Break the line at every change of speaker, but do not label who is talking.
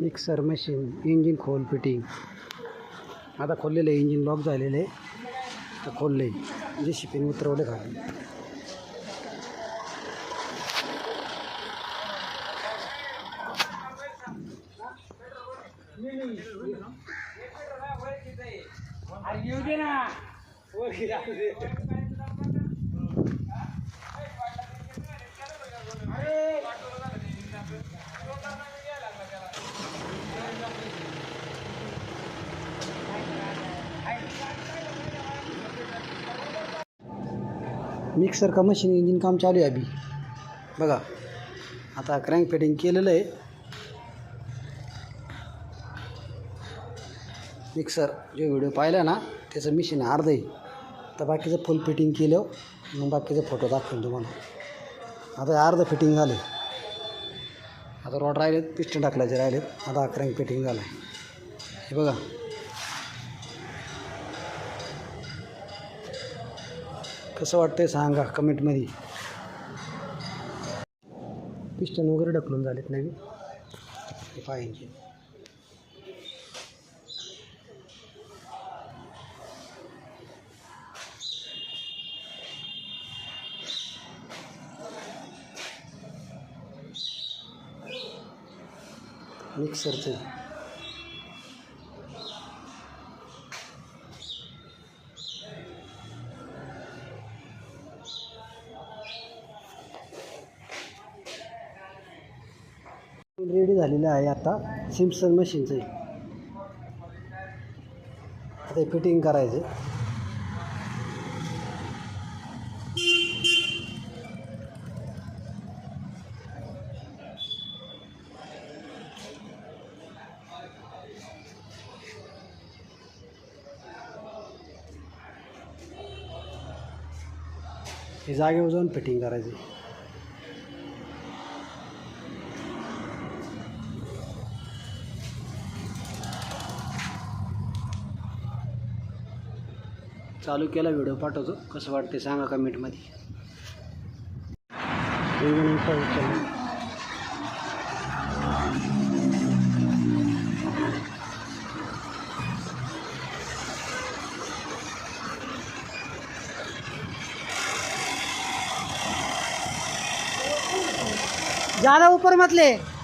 Mixer machine engine खोल fitting आता खोललेलं आहे. इंजिन लॉक झालेलं आहे तर खोलले जे शिपिंग उतरवले खाली. मिक्सर का मशीन इंजिन काम चालू आहे अभी बघा. आता क्रँक फिटिंग केलेलं आहे. मिक्सर जो व्हिडिओ पाहिला ना त्याचं मशीन अर्ध आहे तर बाकीचं फुल फिटिंग केलं मग बाकीचे फोटो दाखवेन तुम्हाला. आता अर्ध फिटिंग झाले. आता रॉड राहिलेत पिस्टन टाकल्याचे राहिलेत. आता क्रँक फिटिंग झालं आहे हे बघा. कसं वाटतंय सांगा कमेंटमध्ये. पिस्टन वगैरे ढकलून झालेत नवीन. पहा इंजिन मिक्सरचं रेडी झालेलं आहे. आता सिम्पसन मशीनचं आहे. आता फिटिंग करायचं. हे जागेवर जाऊन फिटिंग करायची. चालू केला व्हिडिओ पाठवतो. कसं वाटते सांगा कमेंटमध्ये. ज़्यादा ऊपर मत ले.